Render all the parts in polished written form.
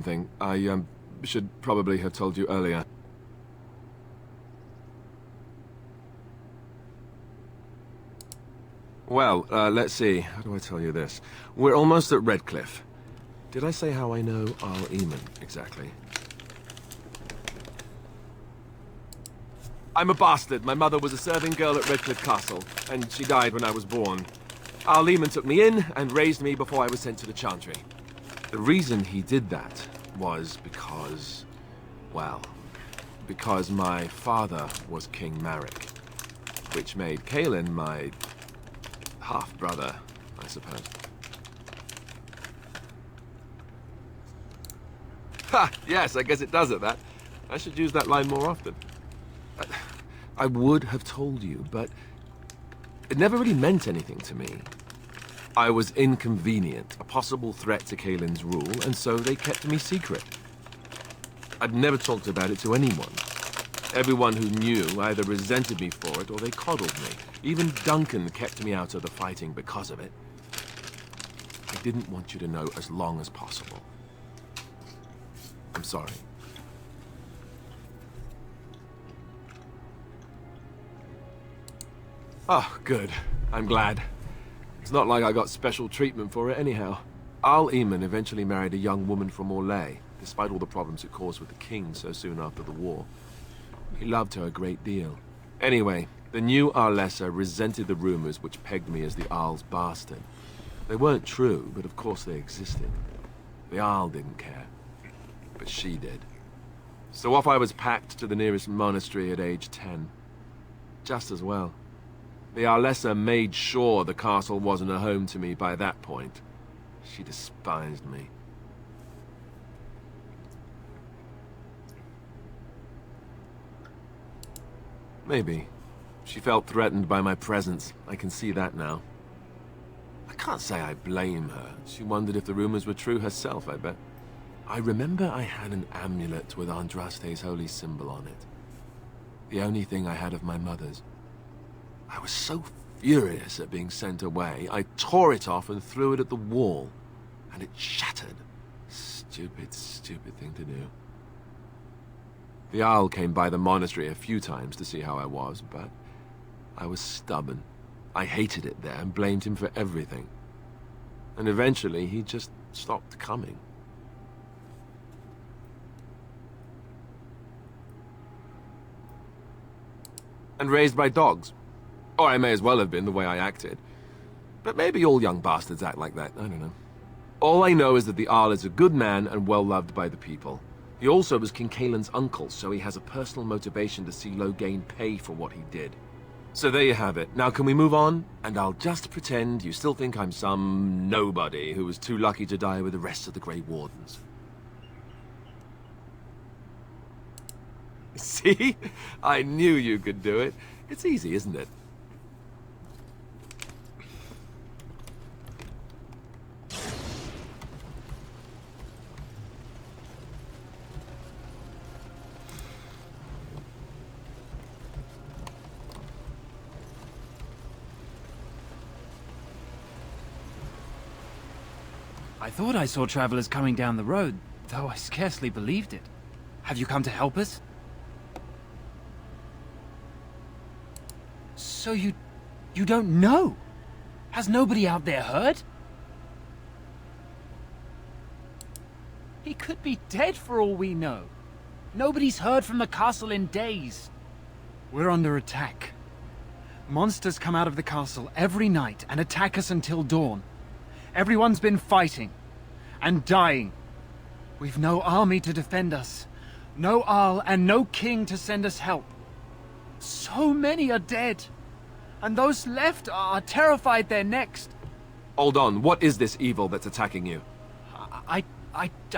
thing. I should probably have told you earlier. Well, let's see. How do I tell you this? We're almost at Redcliffe. Did I say how I know Arl Eamon, exactly? I'm a bastard. My mother was a serving girl at Redcliffe Castle, and she died when I was born. Arl Eamon took me in and raised me before I was sent to the Chantry. The reason he did that was because, well, because my father was King Marek, which made Kaelin my half-brother, I suppose. Ha! Yes, I guess it does at that. I should use that line more often. I would have told you, but it never really meant anything to me. I was inconvenient, a possible threat to Kaelin's rule, and so they kept me secret. I'd never talked about it to anyone. Everyone who knew either resented me for it or they coddled me. Even Duncan kept me out of the fighting because of it. I didn't want you to know as long as possible. I'm sorry. Oh, good. I'm glad. It's not like I got special treatment for it anyhow. Arl Eamon eventually married a young woman from Orlais, despite all the problems it caused with the king so soon after the war. He loved her a great deal. Anyway, the new Arlessa resented the rumors which pegged me as the Arl's bastard. They weren't true, but of course they existed. The Arl didn't care, but she did. So off I was packed to the nearest monastery at age 10. Just as well. The Arlessa made sure the castle wasn't a home to me by that point. She despised me. Maybe. She felt threatened by my presence. I can see that now. I can't say I blame her. She wondered if the rumors were true herself, I bet. I remember I had an amulet with Andraste's holy symbol on it. The only thing I had of my mother's. I was so furious at being sent away, I tore it off and threw it at the wall. And it shattered. Stupid, stupid thing to do. The Owl came by the monastery a few times to see how I was, but I was stubborn. I hated it there and blamed him for everything. And eventually, he just stopped coming. And raised by dogs. Or I may as well have been the way I acted. But maybe all young bastards act like that, I don't know. All I know is that the Arl is a good man and well-loved by the people. He also was King Kaelin's uncle, so he has a personal motivation to see Loghain pay for what he did. So there you have it. Now can we move on? And I'll just pretend you still think I'm some nobody who was too lucky to die with the rest of the Grey Wardens. See? I knew you could do it. It's easy, isn't it? I thought I saw travelers coming down the road, though I scarcely believed it. Have you come to help us? So you don't know? Has nobody out there heard? He could be dead for all we know. Nobody's heard from the castle in days. We're under attack. Monsters come out of the castle every night and attack us until dawn. Everyone's been fighting and dying. We've no army to defend us, no Arl and no king to send us help. So many are dead, and those left are terrified they're next. Hold on, what is this evil that's attacking you? I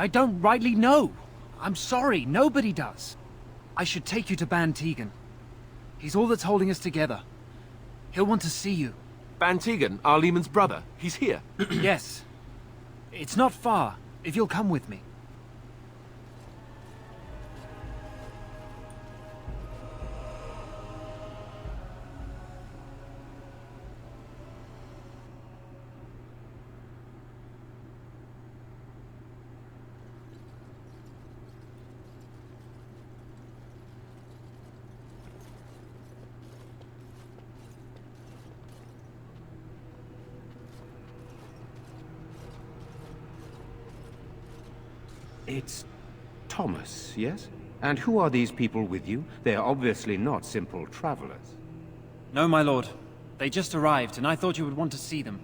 don't rightly know. I'm sorry, nobody does. I should take you to Ban Tegan. He's all that's holding us together. He'll want to see you. Ban Tegan, Arl Eamon's brother. He's here. Yes. It's not far, if you'll come with me. It's Thomas, yes? And who are these people with you? They are obviously not simple travelers. No, my lord. They just arrived, and I thought you would want to see them.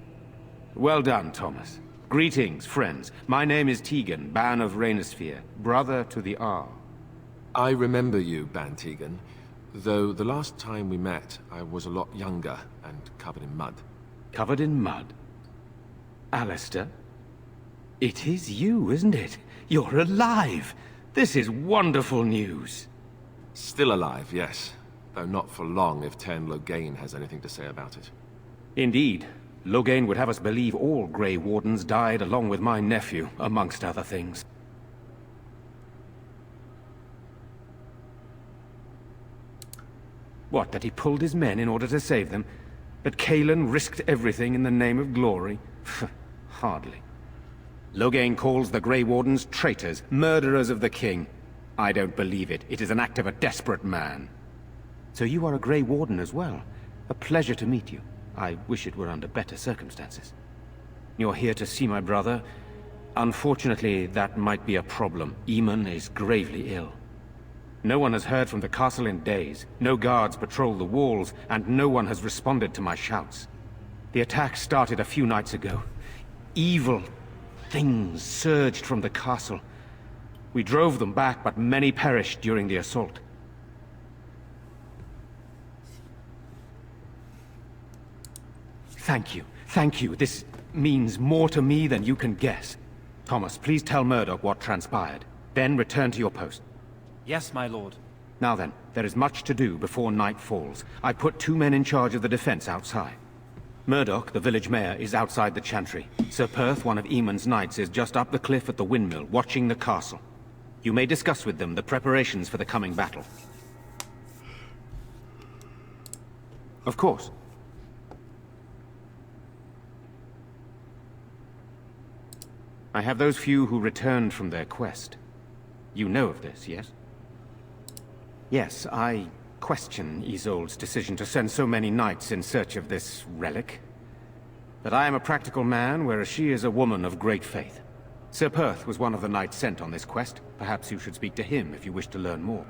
Well done, Thomas. Greetings, friends. My name is Tegan, Ban of Reynisphere, brother to the Arl. I remember you, Ban Tegan, though the last time we met, I was a lot younger and covered in mud. Covered in mud? Alistair? It is you, isn't it? You're alive! This is wonderful news! Still alive, yes. Though not for long if Tern Loghain has anything to say about it. Indeed. Loghain would have us believe all Grey Wardens died along with my nephew, amongst other things. What, that he pulled his men in order to save them? That Cailan risked everything in the name of glory? Hardly. Loghain calls the Grey Wardens traitors, murderers of the king. I don't believe it. It is an act of a desperate man. So you are a Grey Warden as well. A pleasure to meet you. I wish it were under better circumstances. You're here to see my brother. Unfortunately, that might be a problem. Eamon is gravely ill. No one has heard from the castle in days. No guards patrol the walls, and no one has responded to my shouts. The attack started a few nights ago. Evil things surged from the castle. We drove them back, but many perished during the assault. Thank you. Thank you. This means more to me than you can guess. Thomas, please tell Murdoch what transpired. Then return to your post. Yes, my lord. Now then, there is much to do before night falls. I put 2 men in charge of the defense outside. Murdoch, the village mayor, is outside the chantry. Sir Perth, one of Eamon's knights, is just up the cliff at the windmill, watching the castle. You may discuss with them the preparations for the coming battle. Of course. I have those few who returned from their quest. You know of this, yes? Yes, I question Isolde's decision to send so many knights in search of this relic. But I am a practical man, whereas she is a woman of great faith. Sir Perth was one of the knights sent on this quest. Perhaps you should speak to him if you wish to learn more.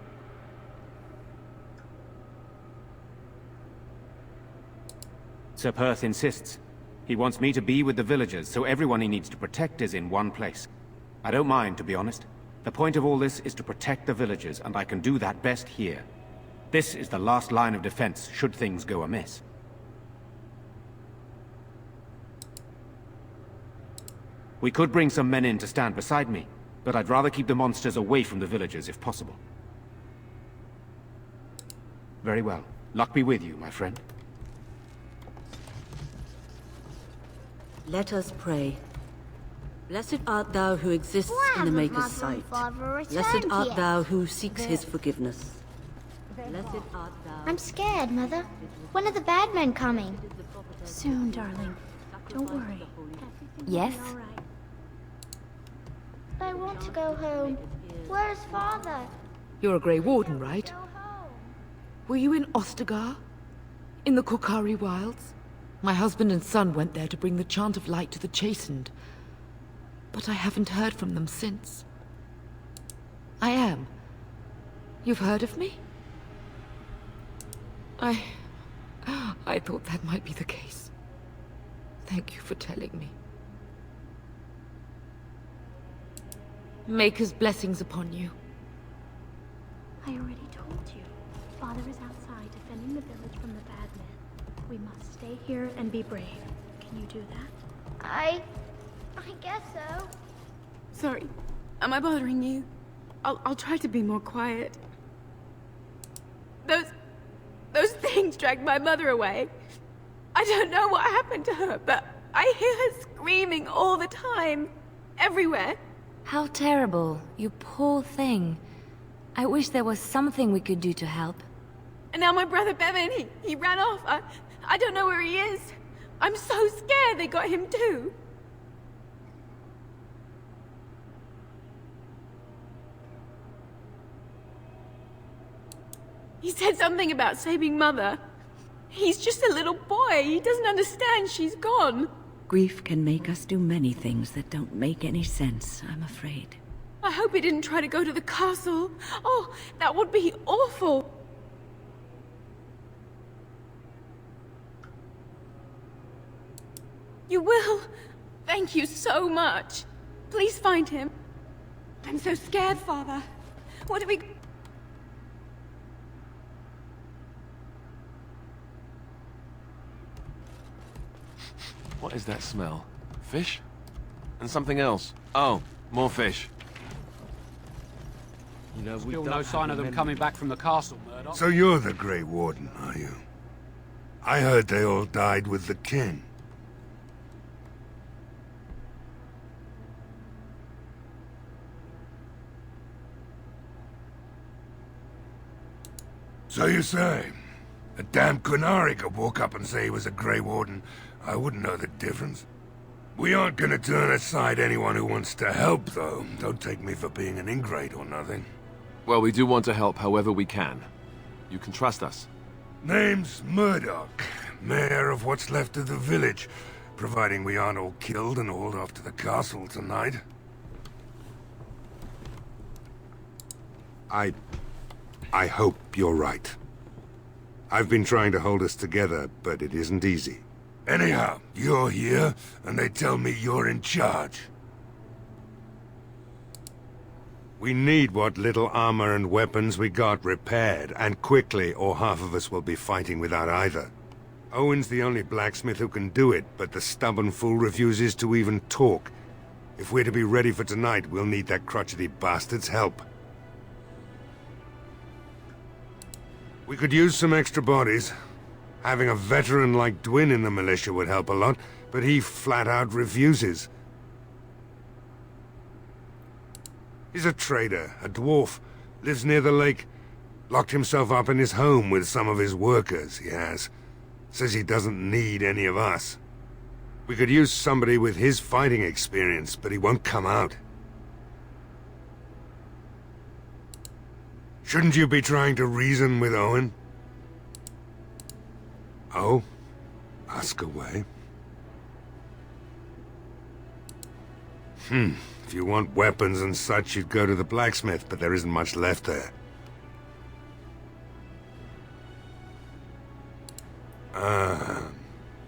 Sir Perth insists. He wants me to be with the villagers, so everyone he needs to protect is in one place. I don't mind, to be honest. The point of all this is to protect the villagers, and I can do that best here. This is the last line of defense, should things go amiss. We could bring some men in to stand beside me, but I'd rather keep the monsters away from the villagers if possible. Very well. Luck be with you, my friend. Let us pray. Blessed art thou who exists in the Maker's sight. Blessed art thou who seeks his forgiveness. Blessed art thou... I'm scared, Mother. When are the bad men coming? Soon, darling. Don't worry. Yes? I want to go home. Where's Father? You're a Grey Warden, right? Go home. Were you in Ostagar? In the Korcari Wilds? My husband and son went there to bring the chant of light to the chastened. But I haven't heard from them since. I am. You've heard of me? I thought that might be the case. Thank you for telling me. Maker's blessings upon you. I already told you. Father is outside defending the village from the bad men. We must stay here and be brave. Can you do that? I guess so. Sorry. Am I bothering you? I'll try to be more quiet. Those things dragged my mother away. I don't know what happened to her, but I hear her screaming all the time. Everywhere. How terrible. You poor thing. I wish there was something we could do to help. And now my brother Bevan, he ran off. I don't know where he is. I'm so scared they got him too. He said something about saving Mother. He's just a little boy. He doesn't understand she's gone. Grief can make us do many things that don't make any sense, I'm afraid. I hope he didn't try to go to the castle. Oh, that would be awful. You will? Thank you so much. Please find him. I'm so scared, Father. What do we... What is that smell? Fish? And something else. Oh, more fish. You know, Still no sign of them coming back from the castle, Murdoch. So you're the Grey Warden, are you? I heard they all died with the king. So you say? A damn Qunari could walk up and say he was a Grey Warden. I wouldn't know the difference. We aren't gonna turn aside anyone who wants to help, though. Don't take me for being an ingrate or nothing. Well, we do want to help however we can. You can trust us. Name's Murdoch, mayor of what's left of the village, providing we aren't all killed and hauled off to the castle tonight. I hope you're right. I've been trying to hold us together, but it isn't easy. Anyhow, you're here, and they tell me you're in charge. We need what little armor and weapons we got repaired, and quickly, or half of us will be fighting without either. Owen's the only blacksmith who can do it, but the stubborn fool refuses to even talk. If we're to be ready for tonight, we'll need that crotchety bastard's help. We could use some extra bodies. Having a veteran like Dwyn in the militia would help a lot, but he flat out refuses. He's a trader, a dwarf, lives near the lake. Locked himself up in his home with some of his workers, he has. Says he doesn't need any of us. We could use somebody with his fighting experience, but he won't come out. Shouldn't you be trying to reason with Owen? Oh? Ask away. If you want weapons and such, you'd go to the blacksmith, but there isn't much left there.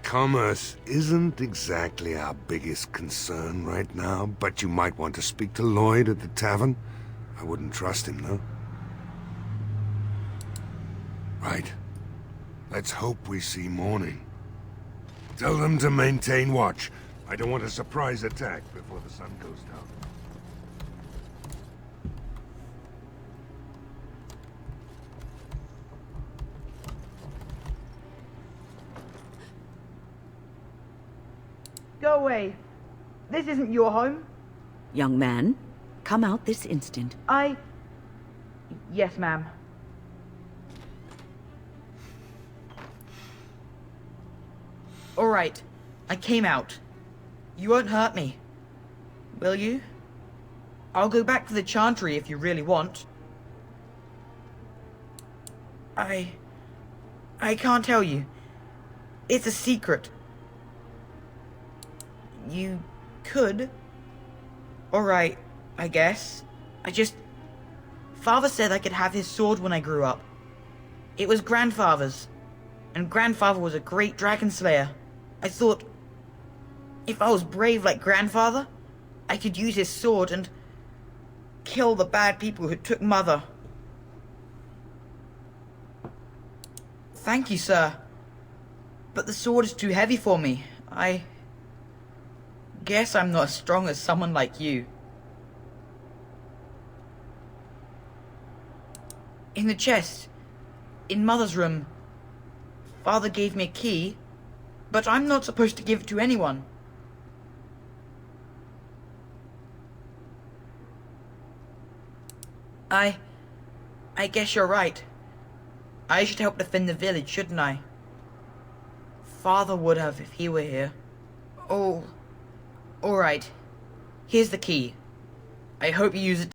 Commerce isn't exactly our biggest concern right now, but you might want to speak to Lloyd at the tavern. I wouldn't trust him, though. Right. Let's hope we see morning. Tell them to maintain watch. I don't want a surprise attack before the sun goes down. Go away. This isn't your home. Young man, come out this instant. Yes, ma'am. All right. I came out. You won't hurt me. Will you? I'll go back to the Chantry if you really want. I can't tell you. It's a secret. You could. All right, I guess. Father said I could have his sword when I grew up. It was Grandfather's. And Grandfather was a great dragon slayer. I thought, if I was brave like Grandfather, I could use his sword and kill the bad people who took Mother. Thank you, sir. But the sword is too heavy for me. I guess I'm not as strong as someone like you. In the chest, in Mother's room, Father gave me a key, but I'm not supposed to give it to anyone. I guess you're right. I should help defend the village, shouldn't I? Father would have if he were here. Oh, all right. Here's the key. I hope you use it